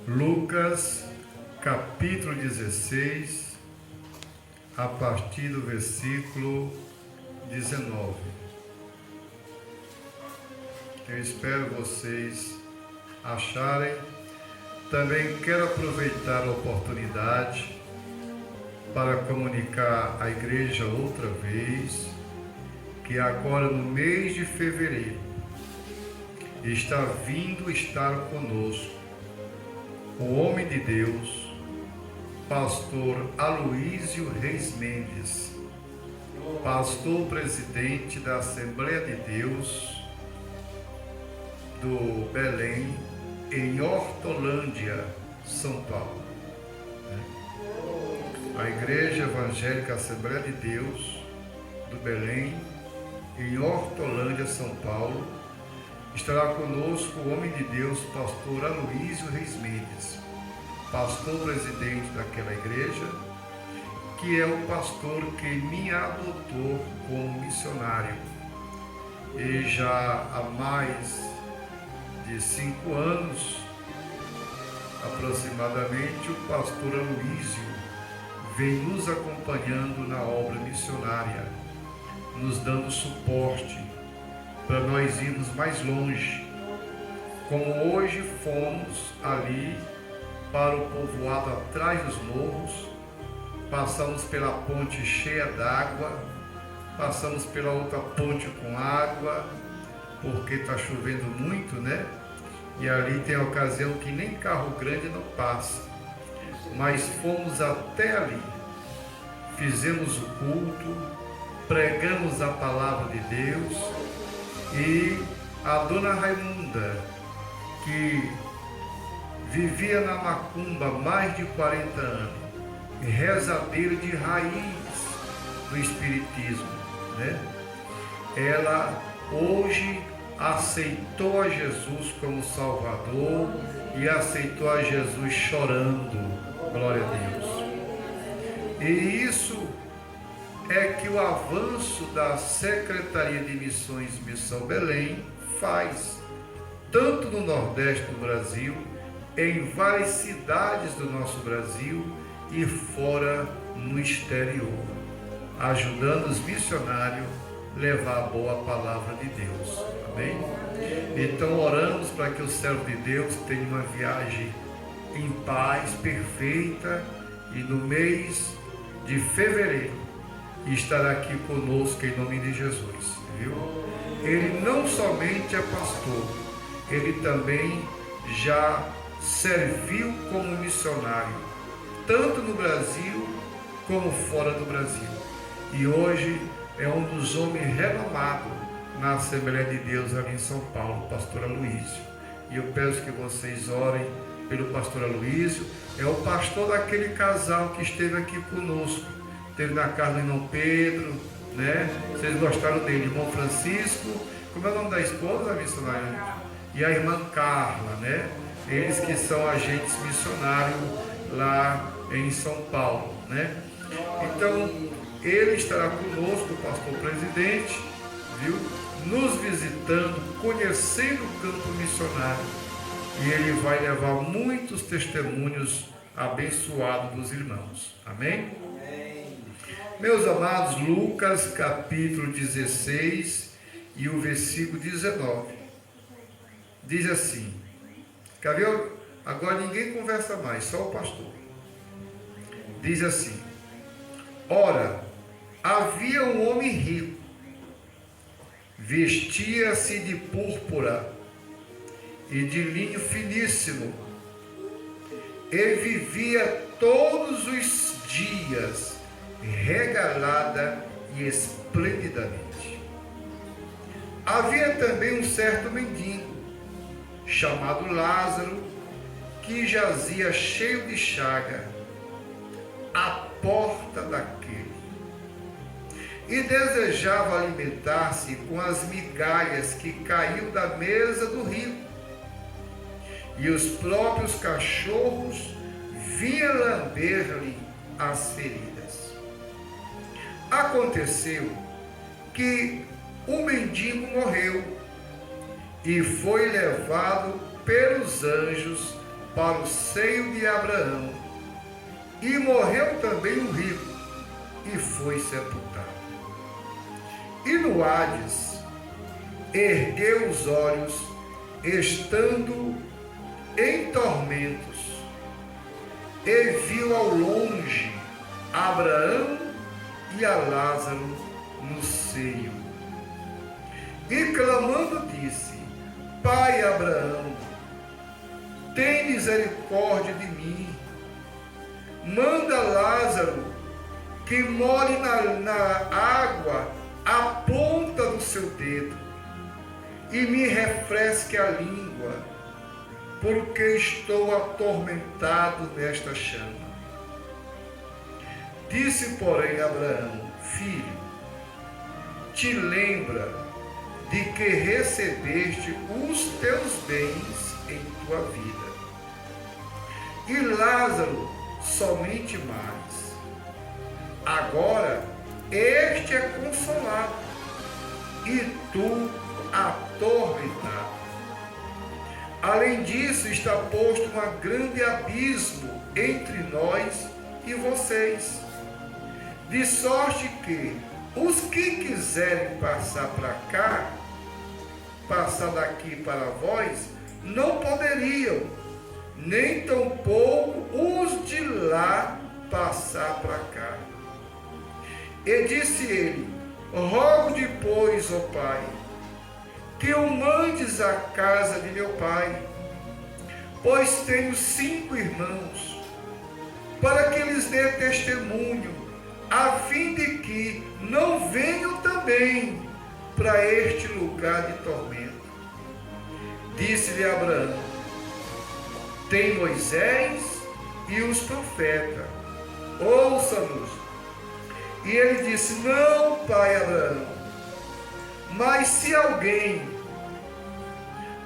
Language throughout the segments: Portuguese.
Lucas, capítulo 16, a partir do versículo 19. Eu espero vocês acharem. Também quero aproveitar a oportunidade para comunicar à igreja outra vez que agora no mês de fevereiro está vindo estar conosco o homem de Deus, pastor Aloísio Reis Mendes, pastor presidente da Assembleia de Deus do Belém, em Hortolândia, São Paulo. A Igreja Evangélica Assembleia de Deus do Belém, em Hortolândia, São Paulo, estará conosco o homem de Deus, pastor Aloísio Reis Mendes, pastor presidente daquela igreja, que é o pastor que me adotou como missionário. E já há mais de 5 anos, aproximadamente, o pastor Aloísio vem nos acompanhando na obra missionária, nos dando suporte para nós irmos mais longe, como hoje fomos ali para o povoado atrás dos morros, passamos pela ponte cheia d'água, passamos pela outra ponte com água, porque está chovendo muito, né? E ali tem ocasião que nem carro grande não passa, mas fomos até ali, fizemos o culto, pregamos a palavra de Deus. E a dona Raimunda, que vivia na macumba há mais de 40 anos, rezadeira de raiz do espiritismo, né? Ela hoje aceitou a Jesus como Salvador e aceitou a Jesus chorando, glória a Deus. E isso é que o avanço da Secretaria de Missões Missão Belém faz, tanto no Nordeste do Brasil, em várias cidades do nosso Brasil e fora no exterior, ajudando os missionários a levar a boa palavra de Deus. Amém? Então oramos para que o servo de Deus tenha uma viagem em paz, perfeita, e no mês de fevereiro estará aqui conosco em nome de Jesus, viu? Ele não somente é pastor, ele também já serviu como missionário, tanto no Brasil como fora do Brasil. E hoje é um dos homens renomados na Assembleia de Deus ali em São Paulo, o pastor Aloísio. E eu peço que vocês orem pelo pastor Aloísio. É o pastor daquele casal que esteve aqui conosco, esteve na casa do irmão Pedro, né? Vocês gostaram dele, irmão Francisco, como é o nome da esposa, missionária? E a irmã Carla, né? Eles que são agentes missionários lá em São Paulo, né? Então, ele estará conosco, o pastor presidente, viu? Nos visitando, conhecendo o campo missionário. E ele vai levar muitos testemunhos abençoados dos irmãos. Amém? Meus amados, Lucas capítulo 16 e o versículo 19. Diz assim, cadê? Agora ninguém conversa mais, só o pastor. Diz assim: ora, havia um homem rico, vestia-se de púrpura e de linho finíssimo, e vivia todos os dias regalada e esplendidamente. Havia também um certo mendigo, chamado Lázaro, que jazia cheio de chaga à porta daquele, e desejava alimentar-se com as migalhas que caíam da mesa do rico, e os próprios cachorros vinham lamber-lhe as feridas. Aconteceu que o mendigo morreu e foi levado pelos anjos para o seio de Abraão, e morreu também o rico, e foi sepultado. E no Hades, ergueu os olhos, estando em tormentos, e viu ao longe Abraão e a Lázaro no seio. E clamando disse: Pai Abraão, tem misericórdia de mim. Manda Lázaro que molhe na água a ponta do seu dedo e me refresque a língua, porque estou atormentado nesta chama. Disse, porém, Abraão: Filho, te lembra de que recebeste os teus bens em tua vida, e Lázaro somente males. Agora este é consolado, e tu atormentado. Além disso, está posto um grande abismo entre nós e vocês, de sorte que os que quiserem passar para cá, passar daqui para vós, não poderiam, nem tampouco os de lá passar para cá. E disse ele: Rogo-te, pois, ó Pai, que o mandes à casa de meu pai, pois tenho 5 irmãos, para que lhes dê testemunho, a fim de que não venham também para este lugar de tormento. Disse-lhe Abraão: Tem Moisés e os profetas, ouça-nos. E ele disse: Não, pai Abraão, mas se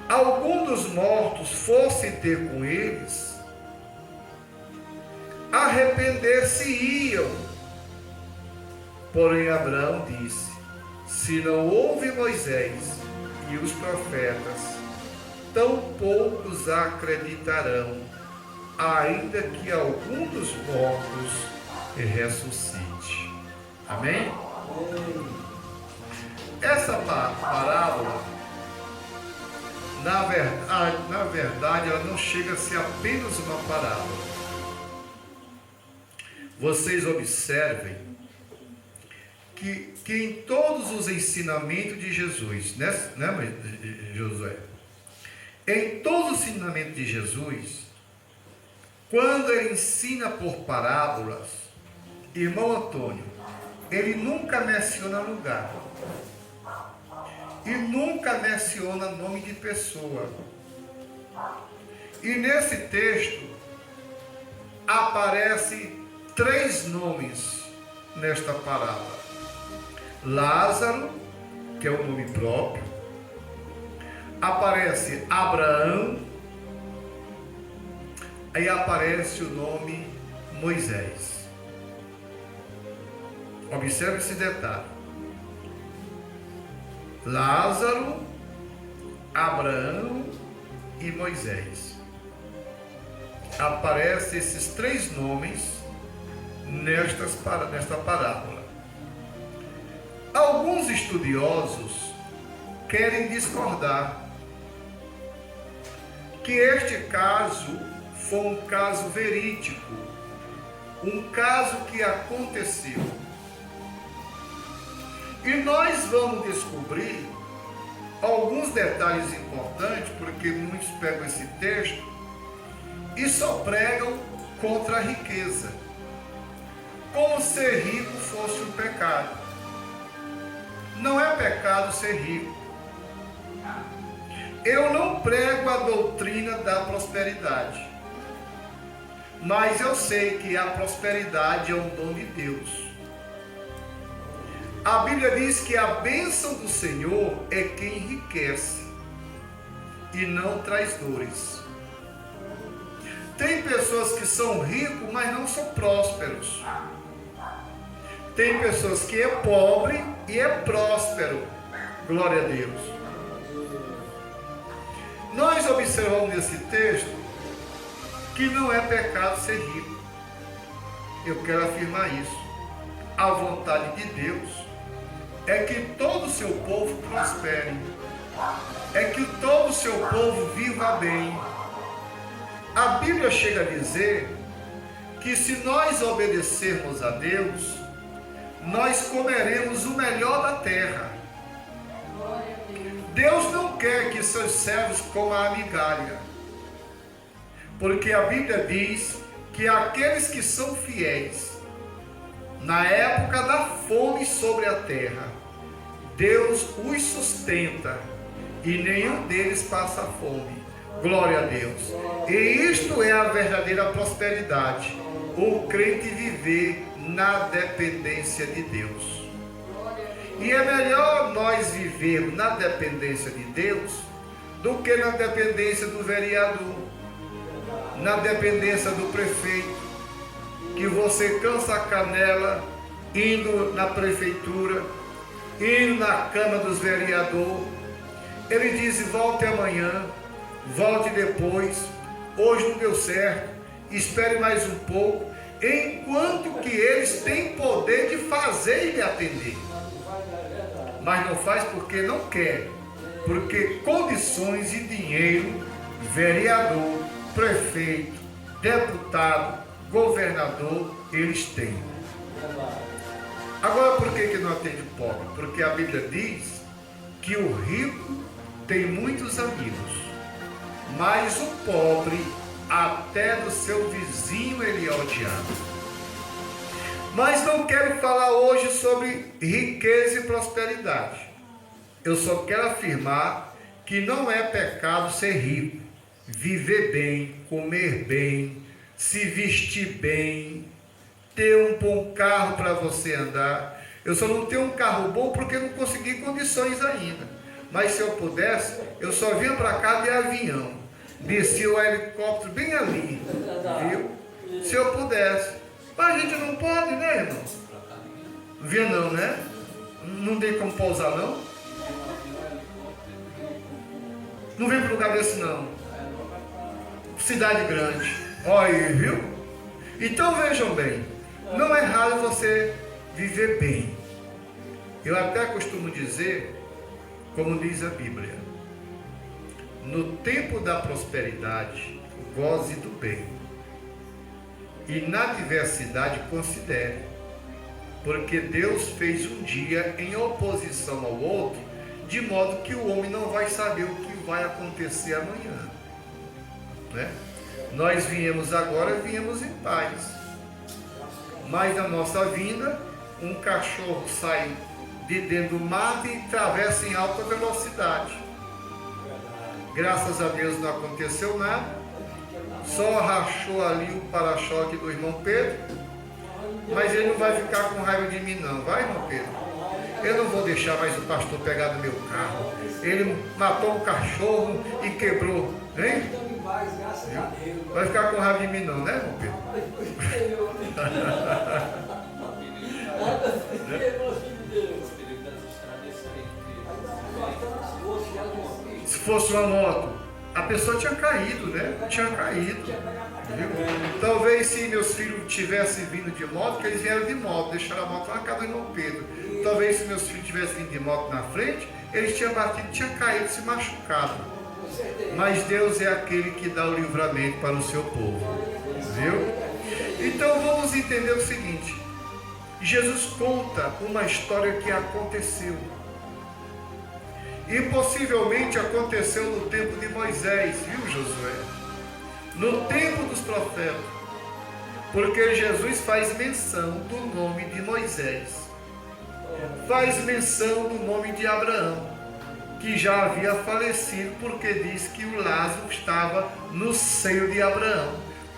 algum dos mortos fosse ter com eles, arrepender-se-iam. Porém Abraão disse: Se não houve Moisés e os profetas, tão poucos acreditarão, ainda que algum dos mortos ressuscite. Amém? Essa parábola, na verdade, ela não chega a ser apenas uma parábola. Vocês observem que em todos os ensinamentos de Jesus, né, Josué? Em todos os ensinamentos de Jesus, quando ele ensina por parábolas, irmão Antônio, ele nunca menciona lugar e nunca menciona nome de pessoa. E nesse texto aparece 3 nomes nesta parábola: Lázaro, que é o nome próprio, aparece Abraão, aí aparece o nome Moisés. Observe esse detalhe: Lázaro, Abraão e Moisés. Aparecem esses 3 nomes nesta parábola. Alguns estudiosos querem discordar que este caso foi um caso verídico, um caso que aconteceu. E nós vamos descobrir alguns detalhes importantes, porque muitos pegam esse texto e só pregam contra a riqueza, como se rico fosse um pecado. Não é pecado ser rico. Eu não prego a doutrina da prosperidade, mas eu sei que a prosperidade é um dom de Deus. A Bíblia diz que a bênção do Senhor é quem enriquece e não traz dores. Tem pessoas que são ricos, mas não são prósperos. Tem pessoas que é pobre e é próspero. Glória a Deus. Nós observamos nesse texto que não é pecado ser rico. Eu quero afirmar isso. A vontade de Deus é que todo o seu povo prospere, é que todo o seu povo viva bem. A Bíblia chega a dizer que se nós obedecermos a Deus, nós comeremos o melhor da terra. Deus não quer que seus servos comam a migalha, porque a Bíblia diz que aqueles que são fiéis, na época da fome sobre a terra, Deus os sustenta e nenhum deles passa fome. Glória a Deus. E isto é a verdadeira prosperidade, o crente viver na dependência de Deus. E é melhor nós vivermos na dependência de Deus do que na dependência do vereador, na dependência do prefeito, que você cansa a canela indo na prefeitura, indo na Câmara dos Vereadores. Ele diz: volte amanhã, volte depois, hoje não deu certo, espere mais um pouco, enquanto que eles têm poder de fazer e lhe atender. Mas não faz porque não quer, porque condições e dinheiro, vereador, prefeito, deputado, governador, eles têm. Agora, por que não atende o pobre? Porque a Bíblia diz que o rico tem muitos amigos, mas o pobre, até do seu vizinho, ele é odiado. Mas não quero falar hoje sobre riqueza e prosperidade. Eu só quero afirmar que não é pecado ser rico, viver bem, comer bem, se vestir bem, ter um bom carro para você andar. Eu só não tenho um carro bom porque não consegui condições ainda. Mas se eu pudesse, eu só vinha para cá de avião, descia o helicóptero bem ali, viu? Se eu pudesse. Mas a gente não pode, né, irmão? Não via não, né? Não tem como pousar, não? Não vem para lugar desse, não. Cidade grande. Olha aí, viu? Então vejam bem, não é errado você viver bem. Eu até costumo dizer, como diz a Bíblia, no tempo da prosperidade, goze do bem. E na diversidade considere, porque Deus fez um dia em oposição ao outro, de modo que o homem não vai saber o que vai acontecer amanhã, né? Nós viemos agora, viemos em paz, mas na nossa vinda, um cachorro sai de dentro do mato e atravessa em alta velocidade. Graças a Deus não aconteceu nada. Só rachou ali o para-choque do irmão Pedro, mas ele não vai ficar com raiva de mim não, vai, irmão Pedro? Eu não vou deixar mais o pastor pegar no meu carro. Ele matou um cachorro e quebrou, hein? Vai ficar com raiva de mim não, né, irmão Pedro? Se fosse uma moto, a pessoa tinha caído, né? Tinha caído. Viu? Talvez se meus filhos tivessem vindo de moto, que eles vieram de moto, deixaram a moto lá na casa do irmão Pedro. Talvez se meus filhos tivessem vindo de moto na frente, eles tinham batido, tinham caído, se machucado. Mas Deus é aquele que dá o livramento para o seu povo. Viu? Então vamos entender o seguinte. Jesus conta uma história que aconteceu. E possivelmente aconteceu no tempo de Moisés, viu, Josué? No tempo dos profetas. Porque Jesus faz menção do nome de Moisés. Faz menção do nome de Abraão, que já havia falecido, porque diz que o Lázaro estava no seio de Abraão.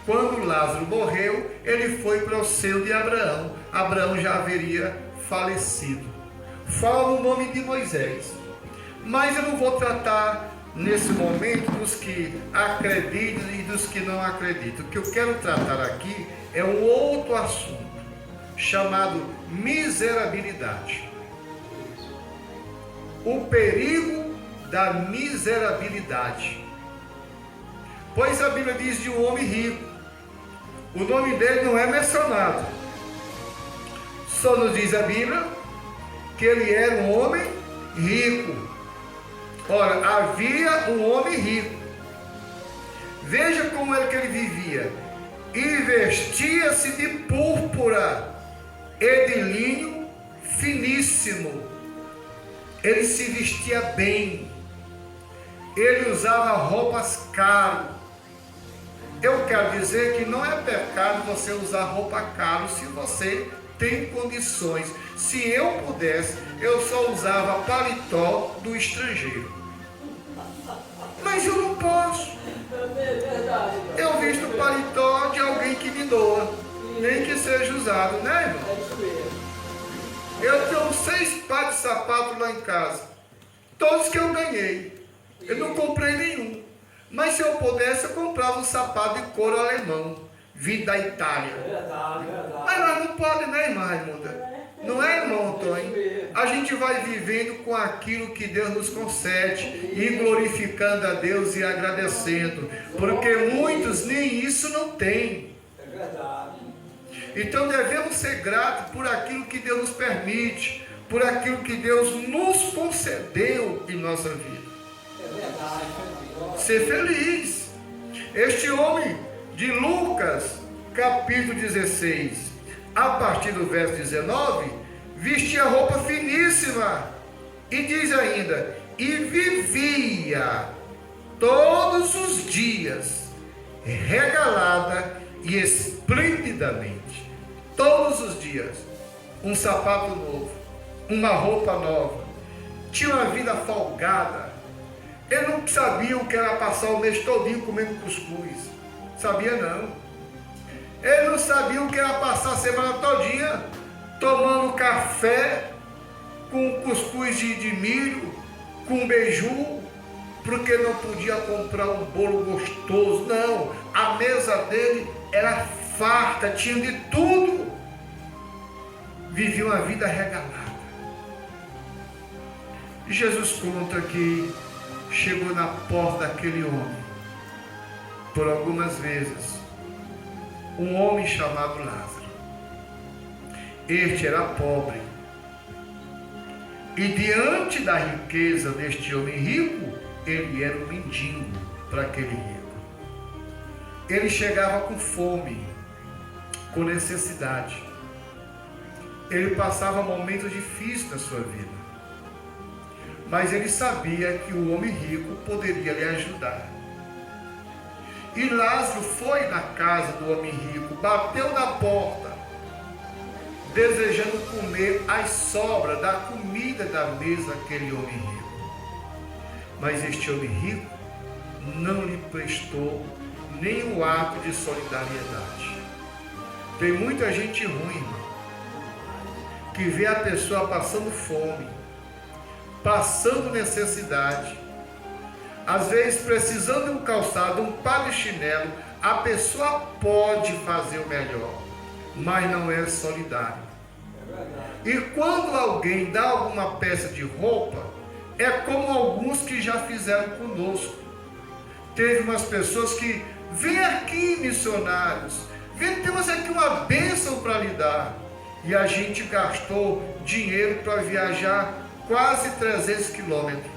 Quando Lázaro morreu, ele foi para o seio de Abraão. Abraão já haveria falecido. Fala o nome de Moisés. Mas eu não vou tratar nesse momento dos que acreditam e dos que não acreditam. O que eu quero tratar aqui é um outro assunto, chamado miserabilidade. O perigo da miserabilidade. Pois a Bíblia diz de um homem rico. O nome dele não é mencionado. Só nos diz a Bíblia que ele era um homem rico. Ora, havia um homem rico. Veja como é que ele vivia. E vestia-se de púrpura e de linho finíssimo. Ele se vestia bem. Ele usava roupas caras. Eu quero dizer que não é pecado você usar roupa cara se você tem condições. Se eu pudesse, eu só usava paletó do estrangeiro. Mas eu não posso. Eu visto paletó de alguém que me doa, nem que seja usado, né, irmão? Eu tenho 6 pares de sapato lá em casa, todos que eu ganhei. Eu não comprei nenhum. Mas se eu pudesse, eu comprava um sapato de couro alemão, vindo da Itália. Mas nós não podemos, né, irmã Raimunda? Não é, irmão Antônio? A gente vai vivendo com aquilo que Deus nos concede e glorificando a Deus e agradecendo, porque muitos nem isso não têm. É verdade. Então devemos ser gratos por aquilo que Deus nos permite, por aquilo que Deus nos concedeu em nossa vida. É verdade. Ser feliz. Este homem de Lucas, capítulo 16, a partir do verso 19, vestia roupa finíssima e diz ainda, e vivia todos os dias regalada e esplendidamente. Todos os dias um sapato novo, uma roupa nova, tinha uma vida folgada. Ele não sabia o que era passar o mês todinho comendo cuscuz, sabia não. Ele não sabia o que era passar a semana todinha tomando café com cuscuz de milho, com beiju, porque não podia comprar um bolo gostoso. Não, a mesa dele era farta, tinha de tudo. Vivia uma vida regalada. E Jesus conta que chegou na porta daquele homem, por algumas vezes, um homem chamado Lázaro. Este era pobre. E diante da riqueza deste homem rico, ele era um mendigo para aquele rico. Ele chegava com fome, com necessidade. Ele passava momentos difíceis na sua vida. Mas ele sabia que o homem rico poderia lhe ajudar. E Lázaro foi na casa do homem rico, bateu na porta, desejando comer as sobras da comida da mesa daquele homem rico. Mas este homem rico não lhe prestou nem o ato de solidariedade. Tem muita gente ruim, irmão, que vê a pessoa passando fome, passando necessidade, às vezes precisando de um calçado, um par de chinelo. A pessoa pode fazer o melhor, mas não é solidário. E quando alguém dá alguma peça de roupa, é como alguns que já fizeram conosco. Teve umas pessoas que vêm aqui, missionários, temos aqui uma bênção para lhe dar, e a gente gastou dinheiro para viajar quase 300 quilômetros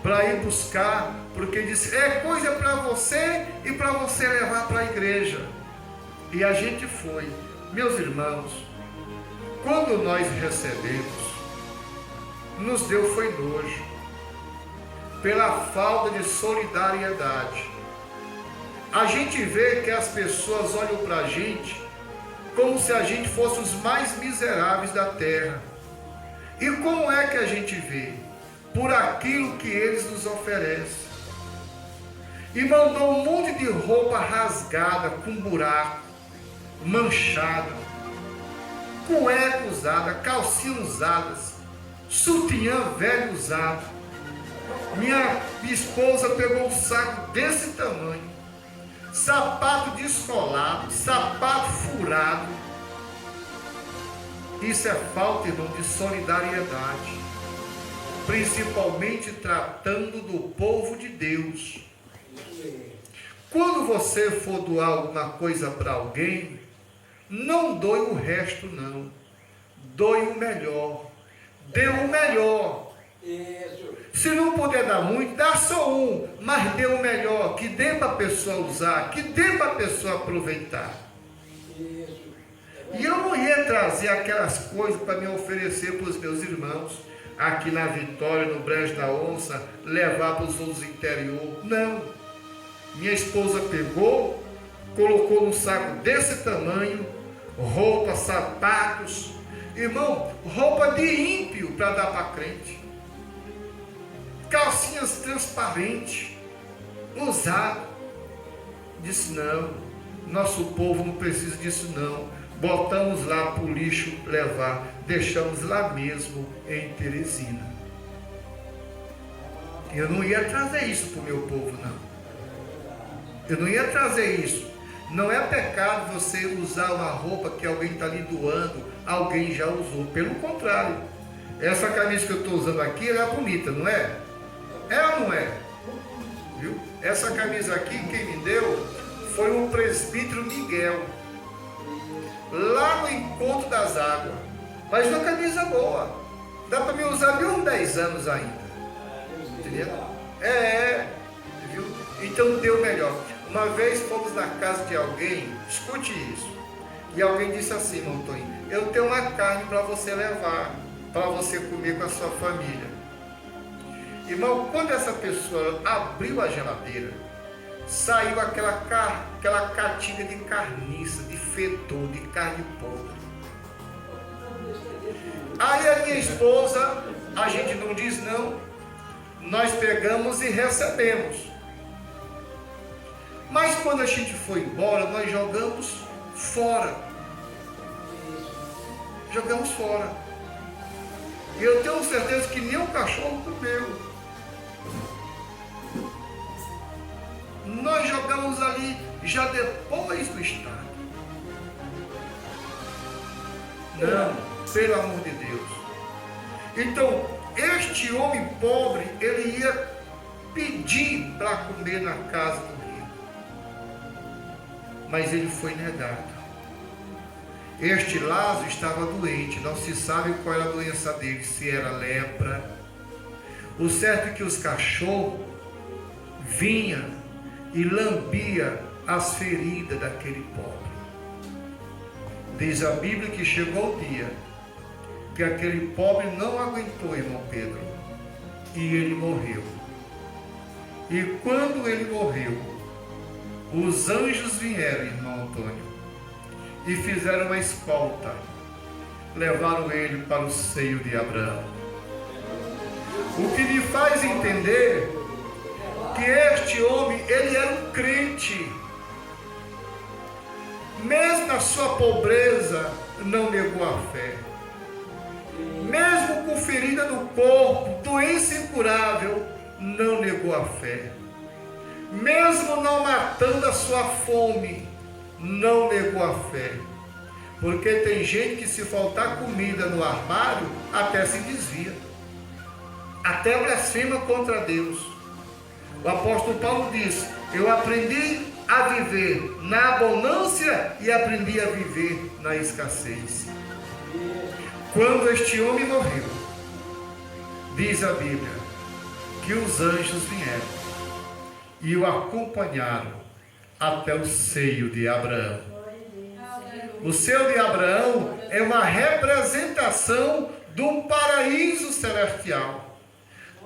para ir buscar, porque disse, é coisa para você e para você levar para a igreja. E a gente foi. Meus irmãos, quando nós recebemos, nos deu foi nojo, pela falta de solidariedade. A gente vê que as pessoas olham para a gente como se a gente fosse os mais miseráveis da terra. E como é que a gente vê? Por aquilo que eles nos oferecem. E mandou um monte de roupa rasgada, com buraco, manchada, cueca usada, calcinha usadas, sutiã velho usado. Minha esposa pegou um saco desse tamanho, sapato descolado, sapato furado. Isso é falta, irmão, de solidariedade, principalmente tratando do povo de Deus. quando você for doar alguma coisa para alguém, não doe o resto não. Doe o melhor. Dê o melhor. Isso. Se não puder dar muito, dá só um, mas dê o melhor, que dê para a pessoa usar, que dê para a pessoa aproveitar. Isso. E eu não ia trazer aquelas coisas para me oferecer para os meus irmãos, aqui na Vitória, no Brejo da Onça, levar para os outros interior. Não. Minha esposa pegou, colocou num saco desse tamanho, roupa, sapatos, irmão, roupa de ímpio para dar para crente. Calcinhas transparentes, usado. Disse, não, nosso povo não precisa disso não. Botamos lá para o lixo levar, deixamos lá mesmo em Teresina. Eu não ia trazer isso para o meu povo, não. Eu não ia trazer isso. Não é pecado você usar uma roupa que alguém está lhe doando, alguém já usou. Pelo contrário, essa camisa que eu estou usando aqui, ela é bonita, não é? É ou não é? Viu? Essa camisa aqui, quem me deu foi o presbítero Miguel, lá no Encontro das Águas. Mas uma camisa boa. Dá para me usar de uns 10 anos ainda. Entendeu? Viu? Então deu melhor. Uma vez fomos na casa de alguém, escute isso, e alguém disse assim, Montonho, eu tenho uma carne para você levar, para você comer com a sua família. Irmão, quando essa pessoa abriu a geladeira, saiu aquela catinga de carniça, de fedor, de carne podre. Aí a minha esposa, a gente não diz não, nós pegamos e recebemos. Mas quando a gente foi embora, nós jogamos fora. Jogamos fora. E eu tenho certeza que nem o cachorro comeu. Nós jogamos ali já depois do estado. Não, pelo amor de Deus. Então, este homem pobre, ele ia pedir para comer na casa do mas ele foi negado. Este Lázaro estava doente, não se sabe qual era a doença dele, se era lepra. O certo é que os cachorros vinham e lambiam as feridas daquele pobre. Diz a Bíblia que chegou o dia que aquele pobre não aguentou, irmão Pedro, e ele morreu. E quando ele morreu, os anjos vieram, irmão Antônio, e fizeram uma escolta, levaram ele para o seio de Abraão. O que me faz entender que este homem, ele era um crente, mesmo na sua pobreza, não negou a fé, mesmo com ferida no corpo, doença incurável, não negou a fé. Mesmo não matando a sua fome, não negou a fé. Porque tem gente que se faltar comida no armário, até se desvia. Até blasfema contra Deus. O apóstolo Paulo diz, eu aprendi a viver na abundância e aprendi a viver na escassez. Quando este homem morreu, diz a Bíblia, que os anjos vieram e o acompanharam até o seio de Abraão. O seio de Abraão é uma representação de um paraíso celestial,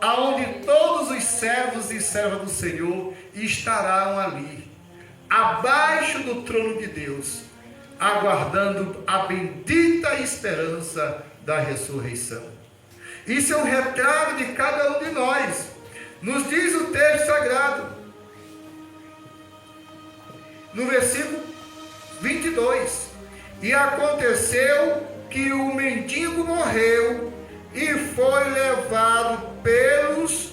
aonde todos os servos e servas do Senhor estarão ali, abaixo do trono de Deus, aguardando a bendita esperança da ressurreição. Isso é um retrato de cada um de nós. Nos diz o texto sagrado, no versículo 22, e aconteceu que o mendigo morreu e foi levado pelos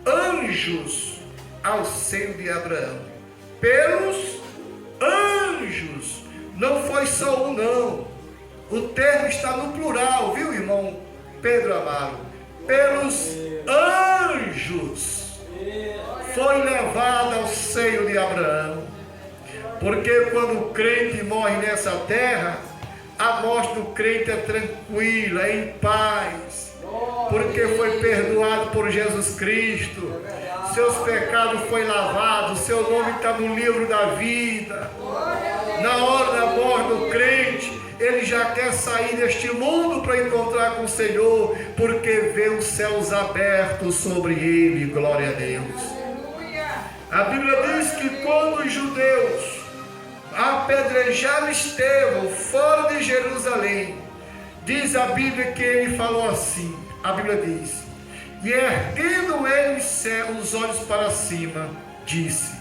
anjos ao seio de Abraão. Pelos anjos, não foi só um não, o termo está no plural, viu, irmão Pedro amado? Pelos anjos foi levado ao seio de Porque quando o crente morre nessa terra, a morte do crente é tranquila, é em paz. Porque foi perdoado por Jesus Cristo. Seus pecados foi lavado, seu nome está no livro da vida. Na hora da morte do crente, ele já quer sair deste mundo para encontrar com o Senhor, porque vê os céus abertos sobre ele. Glória a Deus. A Bíblia diz que quando os judeus apedrejaram Estevão fora de Jerusalém, diz a Bíblia que ele falou assim, a Bíblia diz: e erguendo ele os olhos para cima, disse: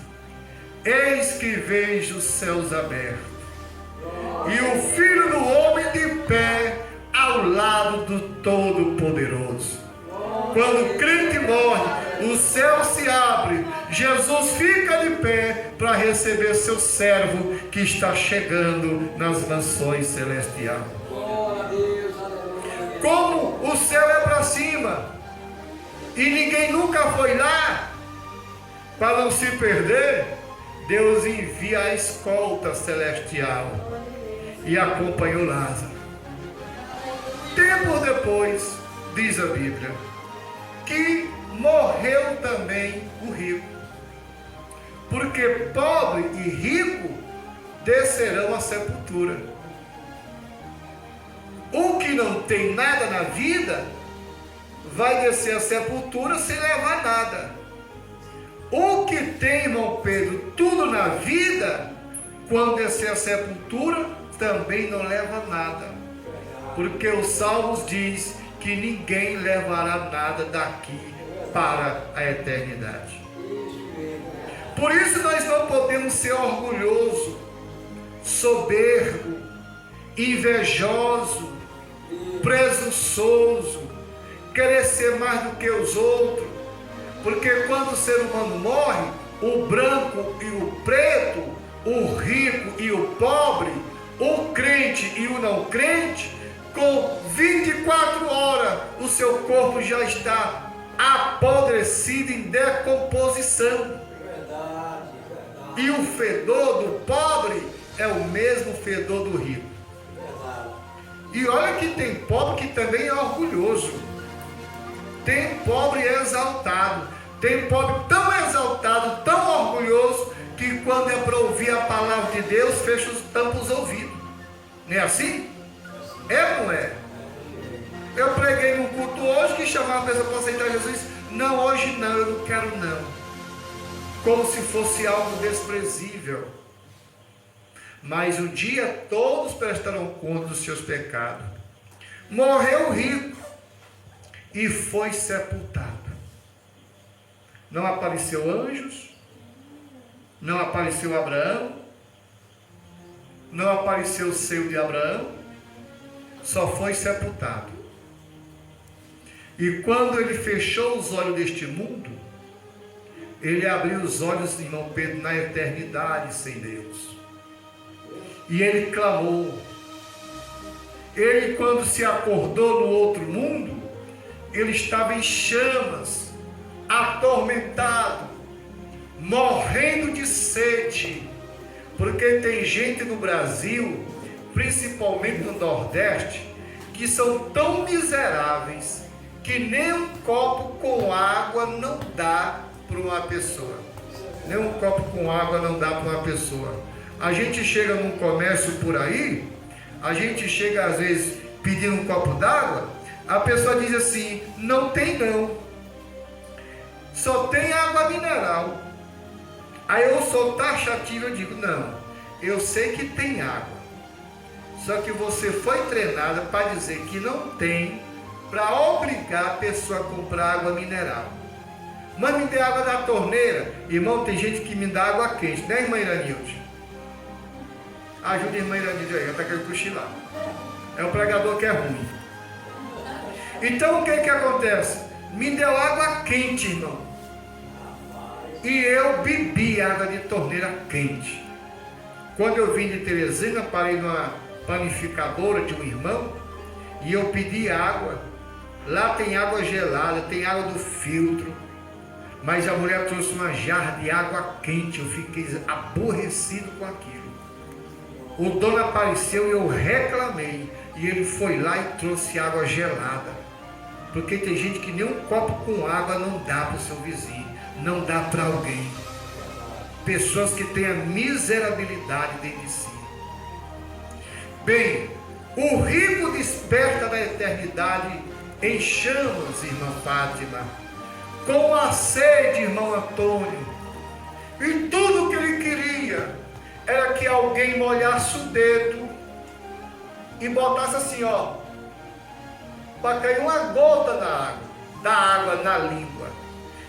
eis que vejo os céus abertos, e o Filho do Homem de pé ao lado do Todo-Poderoso. Quando o crente morre, o céu se abre, Jesus fica de pé para receber seu servo que está chegando nas mansões celestiais. Como o céu é para cima e ninguém nunca foi lá, para não se perder, Deus envia a escolta celestial e acompanhou Lázaro. Tempo depois, diz a Bíblia, que morreu também o rico, porque pobre e rico descerão à sepultura. O que não tem nada na vida vai descer à sepultura sem levar nada. O que tem, irmão Pedro, tudo na vida, quando descer à sepultura, também não leva nada. Porque os Salmos diz que ninguém levará nada daqui para a eternidade. Por isso nós não podemos ser orgulhosos, soberbo, invejoso, presunçoso, querer ser mais do que os outros. Porque quando o ser humano morre, o branco e o preto, o rico e o pobre, o crente e o não crente, com 24 horas o seu corpo já está apodrecido em decomposição. E o fedor do pobre é o mesmo fedor do rico. E olha que tem pobre que também é orgulhoso. Tem pobre exaltado. Tem pobre tão exaltado, tão orgulhoso, que quando é para ouvir a palavra de Deus, tampa os ouvidos. Não é assim? É ou não é? Eu preguei num culto hoje que chamava a pessoa para aceitar Jesus. Não, hoje não, eu não quero não. Como se fosse algo desprezível. Mas um dia todos prestarão conta dos seus pecados. Morreu o rico e foi sepultado. Não apareceu anjos, não apareceu Abraão, não apareceu o seio de Abraão, só foi sepultado. E quando ele fechou os olhos deste mundo, ele abriu os olhos, irmão Pedro, na eternidade sem Deus. E ele clamou. Ele, quando se acordou no outro mundo, ele estava em chamas, atormentado, morrendo de sede. Porque tem gente no Brasil, principalmente no Nordeste, que são tão miseráveis que nem um copo com água não dá para uma pessoa. Nem um copo com água não dá para uma pessoa. A gente chega num comércio por aí, a gente chega às vezes pedindo um copo d'água, a pessoa diz assim: não tem não, só tem água mineral. Aí eu sou taxativo, eu digo: não, eu sei que tem água, só que você foi treinada para dizer que não tem, para obrigar a pessoa a comprar água mineral. Mas me dê água da torneira. Irmão, tem gente que me dá água quente, né, irmã Iranilde? Ajuda a irmã Iranilde aí, ela está querendo cochilar. É o pregador que é ruim. Então o que acontece? Me deu água quente, irmão. E eu bebi água de torneira quente. Quando eu vim de Teresina, parei numa panificadora de um irmão e eu pedi água. Lá tem água gelada, tem água do filtro. Mas a mulher trouxe uma jarra de água quente. Eu fiquei aborrecido com aquilo. O dono apareceu e eu reclamei. E ele foi lá e trouxe água gelada. Porque tem gente que nem um copo com água não dá para o seu vizinho. Não dá para alguém. Pessoas que têm a miserabilidade dentro de si. Bem, o rico desperta da eternidade em chamas, irmã Fátima, com a sede, irmão Antônio. E tudo o que ele queria era que alguém molhasse o dedo e botasse assim, ó, para cair uma gota da água na língua.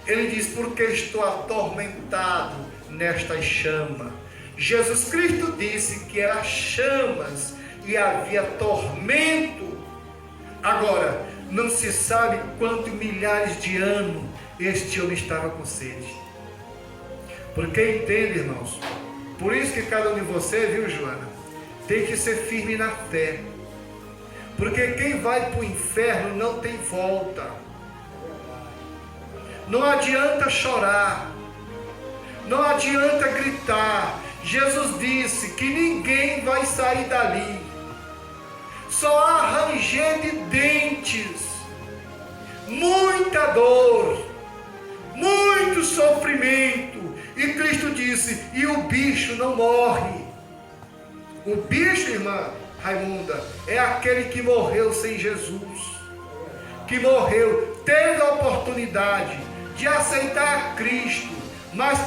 Ele diz, porque estou atormentado nestas chamas. Jesus Cristo disse que eram chamas e havia tormento. Agora, não se sabe quantos milhares de anos este homem estava com sede. Porque entende, irmãos, por isso que cada um de vocês, viu, Joana, tem que ser firme na fé. Porque quem vai para o inferno não tem volta. Não adianta chorar. Não adianta gritar. Jesus disse que ninguém vai sair dali. Só há ranger de dentes. Muita dor. Muito sofrimento. E Cristo disse, e o bicho não morre. O bicho, irmã Raimunda, é aquele que morreu sem Jesus. Que morreu, teve a oportunidade de aceitar Cristo, mas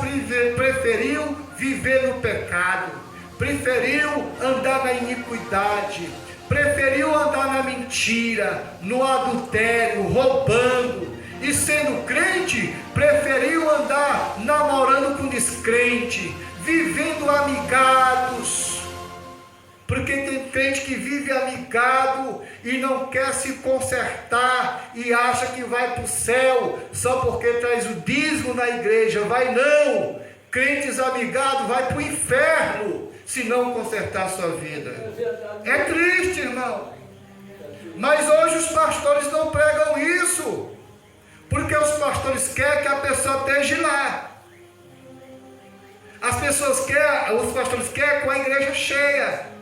preferiu viver no pecado, preferiu andar na iniquidade, preferiu andar na mentira, no adultério, roubando, e sendo crente, preferiu andar namorando com descrente, vivendo amigados. Porque tem crente que vive amigado e não quer se consertar e acha que vai para o céu só porque traz o dízimo na igreja. Vai não! Crentes amigados vai para o inferno se não consertar a sua vida. É triste, irmão. Mas hoje os pastores não pregam isso. Porque os pastores querem que a pessoa esteja lá. Os pastores querem com a igreja cheia.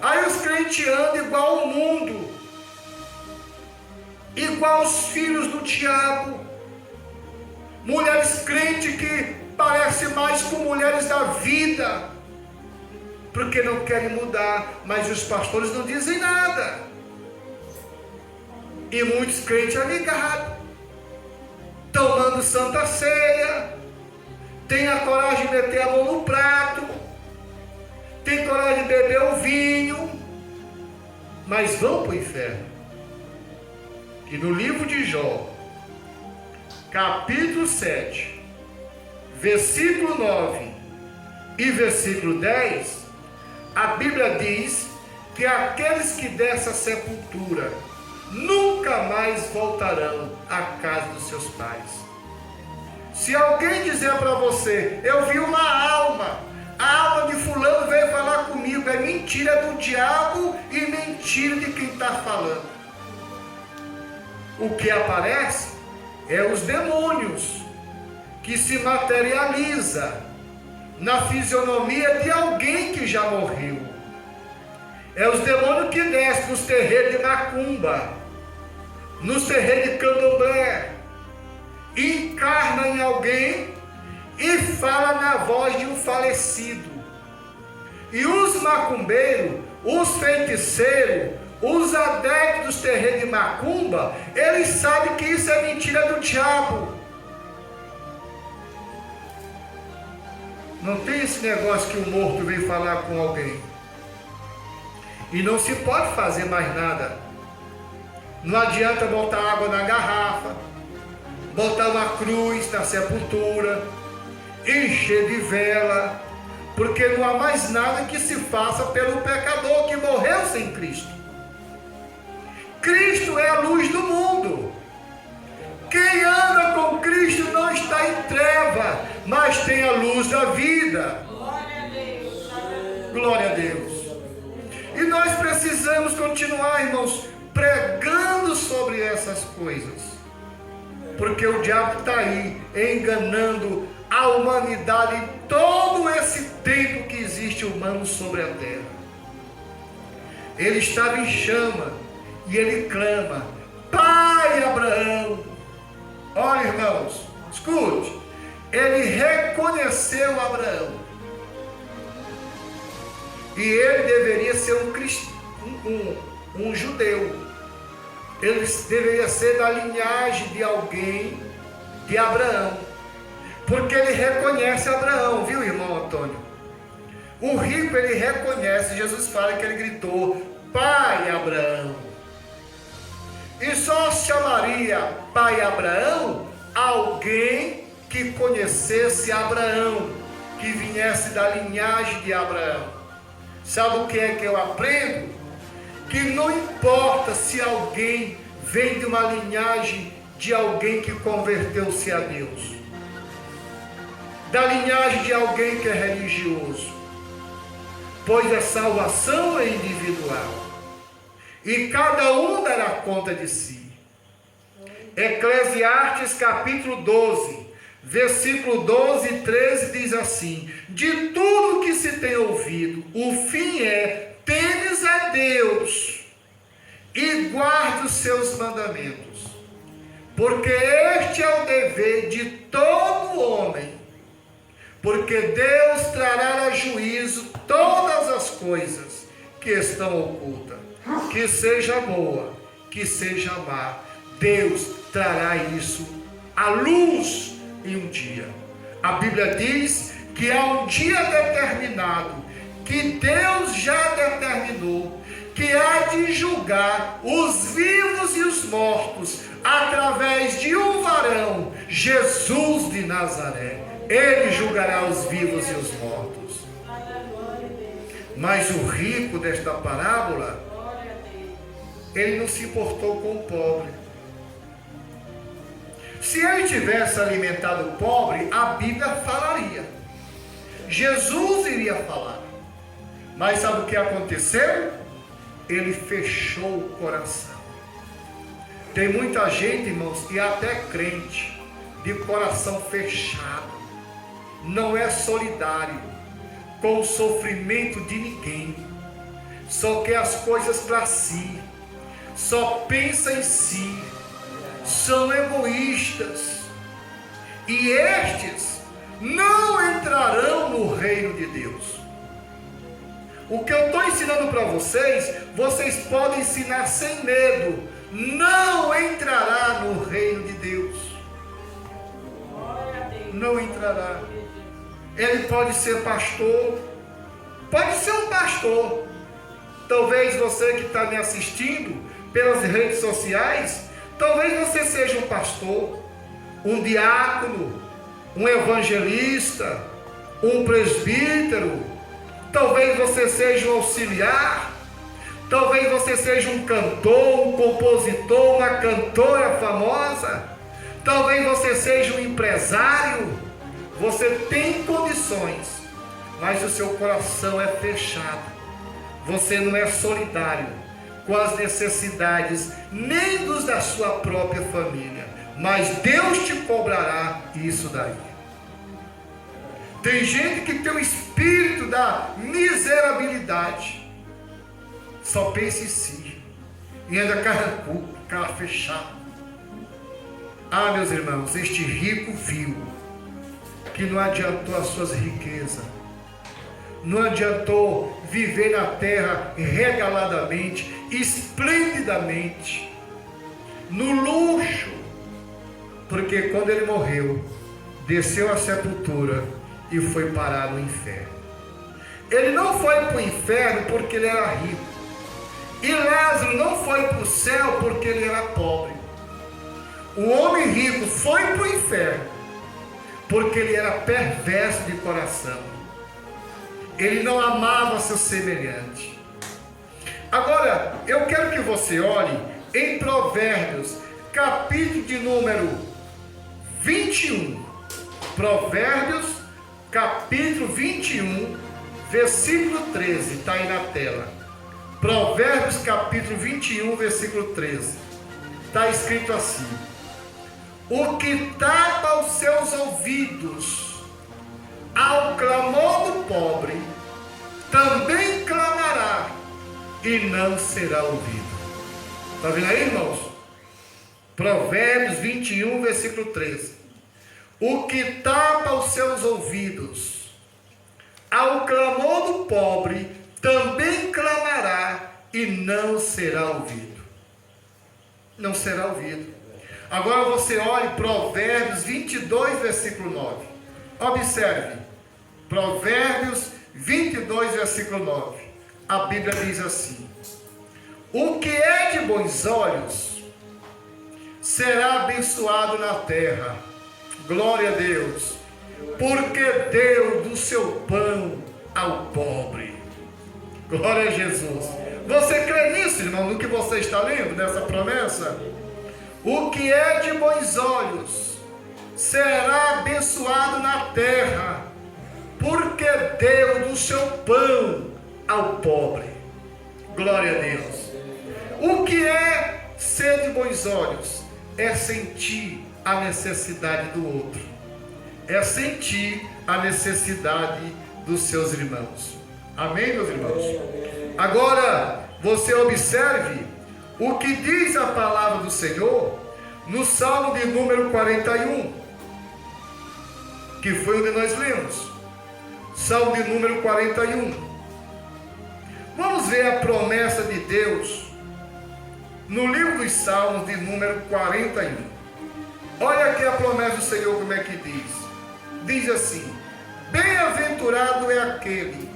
Aí os crentes andam igual ao mundo, igual os filhos do diabo, mulheres crentes que parecem mais com mulheres da vida, porque não querem mudar, mas os pastores não dizem nada, e muitos crentes amigados, tomando santa ceia, tem a coragem de meter a mão no prato, tem coragem de beber o vinho, mas vão para o inferno. E no livro de Jó, capítulo 7, versículo 9 e versículo 10, a Bíblia diz que aqueles que dessa sepultura nunca mais voltarão à casa dos seus pais. Se alguém dizer para você, eu vi uma alma, a alma de fulano veio falar comigo, é mentira do diabo e mentira de quem está falando. O que aparece é os demônios que se materializa na fisionomia de alguém que já morreu. É os demônios que descem nos terreiros de macumba, nos terreiros de candomblé, encarna em alguém e fala na voz de um falecido. E os macumbeiros, os feiticeiros, os adeptos dos terreiros de macumba, eles sabem que isso é mentira do diabo. Não tem esse negócio que o morto vem falar com alguém. E não se pode fazer mais nada. Não adianta botar água na garrafa, botar uma cruz na sepultura, encher de vela, porque não há mais nada que se faça pelo pecador que morreu sem Cristo. Cristo é a luz do mundo. Quem anda com Cristo não está em treva, mas tem a luz da vida. Glória a Deus. Glória a Deus. E nós precisamos continuar, irmãos, pregando sobre essas coisas. porque o diabo está aí enganando a humanidade todo esse tempo que existe humano sobre a terra. Ele estava em chama e ele clama: Pai Abraão. Olha, irmãos, escute, ele reconheceu Abraão, e ele deveria ser um judeu, ele deveria ser da linhagem de alguém de Abraão, porque ele reconhece Abraão, viu, irmão Antônio? O rico, ele reconhece. Jesus fala que ele gritou: Pai Abraão. E só chamaria Pai Abraão alguém que conhecesse Abraão, que viesse da linhagem de Abraão. Sabe o que é que eu aprendo? Que não importa se alguém vem de uma linhagem de alguém que converteu-se a Deus, da linhagem de alguém que é religioso, pois a salvação é individual e cada um dará conta de si. Eclesiastes capítulo 12, versículo 12 e 13 diz assim: de tudo que se tem ouvido, o fim é: temes a Deus e guarde os seus mandamentos, porque este é o dever de todo homem, porque Deus trará a juízo todas as coisas que estão ocultas, que seja boa, que seja má, Deus trará isso à luz em um dia. A Bíblia diz que há um dia determinado, que Deus já determinou, que há de julgar os vivos e os mortos, através de um varão, Jesus de Nazaré. Ele julgará os vivos e os mortos. Mas o rico desta parábola, ele não se importou com o pobre. Se ele tivesse alimentado o pobre, a Bíblia falaria, Jesus iria falar. Mas sabe o que aconteceu? Ele fechou o coração. Tem muita gente, irmãos, que é até crente, de coração fechado, não é solidário com o sofrimento de ninguém, só quer as coisas para si, só pensa em si, são egoístas, e estes não entrarão no reino de Deus. O que eu estou ensinando para vocês, vocês podem ensinar sem medo. Não entrará no reino de Deus. Não entrará. Ele pode ser pastor, pode ser um pastor. Talvez você que está me assistindo pelas redes sociais, talvez você seja um pastor, um diácono, um evangelista, um presbítero. Talvez você seja um auxiliar, talvez você seja um cantor, um compositor, uma cantora famosa, talvez você seja um empresário. Você tem condições, mas o seu coração é fechado. Você não é solidário com as necessidades nem dos da sua própria família, mas Deus te cobrará isso daí. Tem gente que tem o espírito da miserabilidade, só pensa em si, e anda carrancudo, cara fechado. Ah, meus irmãos, este rico viu que não adiantou as suas riquezas, não adiantou viver na terra regaladamente, esplendidamente, no luxo, porque quando ele morreu, desceu à sepultura e foi parar no inferno. Ele não foi para o inferno porque ele era rico, e Lázaro não foi para o céu porque ele era pobre. O homem rico foi para o inferno porque ele era perverso de coração, ele não amava seu semelhante. Agora eu quero que você olhe em Provérbios, capítulo de número 21. Provérbios capítulo 21, versículo 13, está aí na tela. Provérbios capítulo 21, versículo 13, está escrito assim: O que tapa os seus ouvidos ao clamor do pobre, também clamará e não será ouvido. Está vendo aí, irmãos? Provérbios 21, versículo 13. O que tapa os seus ouvidos ao clamor do pobre, também clamará e não será ouvido. Não será ouvido. Agora você olhe Provérbios 22, versículo 9. Observe. Provérbios 22, versículo 9. A Bíblia diz assim: o que é de bons olhos será abençoado na terra. Glória a Deus. Porque deu do seu pão ao pobre. Glória a Jesus. Você crê nisso, irmão, no que você está lendo, nessa promessa? O que é de bons olhos será abençoado na terra, porque deu do seu pão ao pobre. Glória a Deus. O que é ser de bons olhos? É sentir a necessidade do outro. É sentir a necessidade dos seus irmãos. Amém, meus irmãos? Agora, você observe o que diz a palavra do Senhor no Salmo de número 41, que foi onde nós lemos. Salmo de número 41. Vamos ver a promessa de Deus no livro dos Salmos de número 41. Olha aqui a promessa do Senhor, como é que diz. Diz assim: bem-aventurado é aquele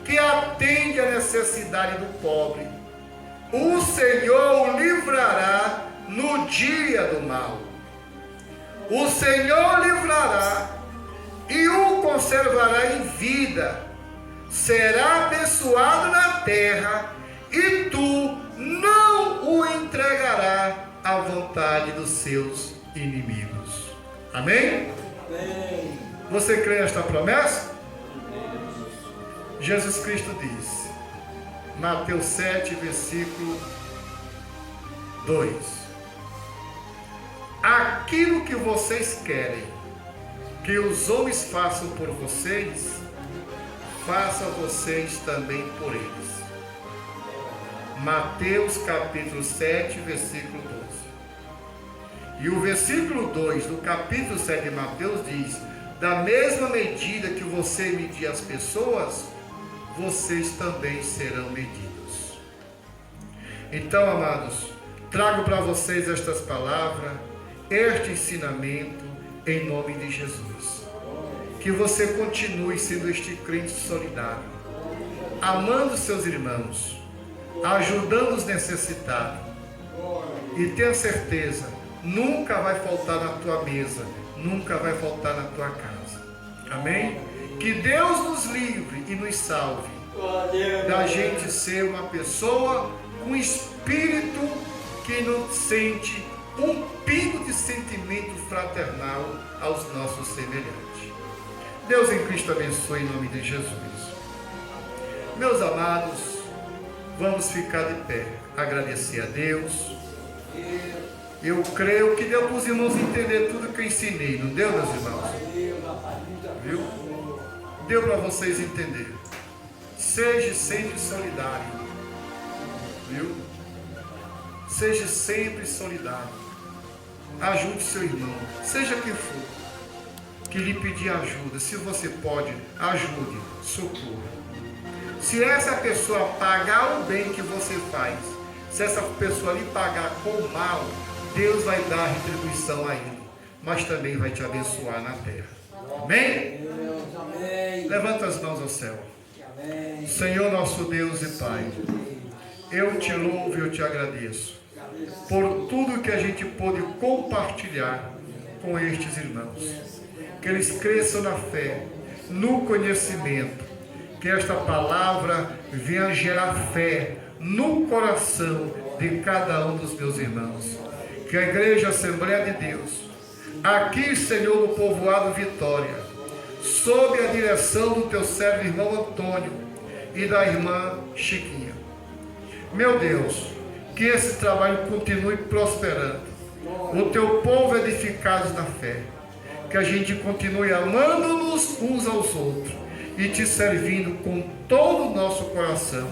que atende à necessidade do pobre. O Senhor o livrará no dia do mal. O Senhor livrará e o conservará em vida. Será abençoado na terra e tu não o entregarás à vontade dos seus inimigos. Amém? Amém. Você crê nesta promessa? Jesus Cristo diz, Mateus 7, versículo 2: aquilo que vocês querem que os homens façam por vocês, façam vocês também por eles. Mateus capítulo 7, versículo 12. E o versículo 2 do capítulo 7 de Mateus diz: da mesma medida que você medir as pessoas, vocês também serão medidos. Então, amados, trago para vocês estas palavras, este ensinamento, em nome de Jesus. Que você continue sendo este crente solidário, amando seus irmãos, ajudando os necessitados. E tenha certeza, nunca vai faltar na tua mesa, nunca vai faltar na tua casa. Amém? Que Deus nos livre e nos salve da gente ser uma pessoa com espírito que não sente um pingo de sentimento fraternal aos nossos semelhantes. Deus em Cristo abençoe em nome de Jesus. Meus amados, vamos ficar de pé, agradecer a Deus. Eu creio que deu para os irmãos entender tudo que eu ensinei, não deu, meus irmãos? Viu? Deu para vocês entenderem. Seja sempre solidário. Viu? Seja sempre solidário. Ajude seu irmão, seja quem for, que lhe pedir ajuda. Se você pode, ajude, socorra. Se essa pessoa pagar o bem que você faz, se essa pessoa lhe pagar com o mal, Deus vai dar retribuição a ele, mas também vai te abençoar na terra. Amém? Levanta as mãos ao céu. Senhor nosso Deus e Pai, eu te louvo e eu te agradeço por tudo que a gente pôde compartilhar com estes irmãos. Que eles cresçam na fé, no conhecimento, que esta palavra venha gerar fé no coração de cada um dos meus irmãos. Que a Igreja Assembleia de Deus, aqui, Senhor, no povoado Vitória, sob a direção do teu servo irmão Antônio e da irmã Chiquinha. Meu Deus, que esse trabalho continue prosperando, o teu povo edificados na fé. Que a gente continue amando-nos uns aos outros e te servindo com todo o nosso coração.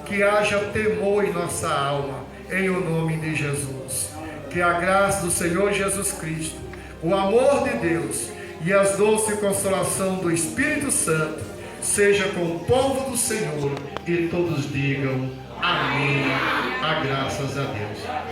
Que haja temor em nossa alma, em o nome de Jesus. Que a graça do Senhor Jesus Cristo, o amor de Deus e as doces consolação do Espírito Santo seja com o povo do Senhor, e todos digam amém. A graças a Deus.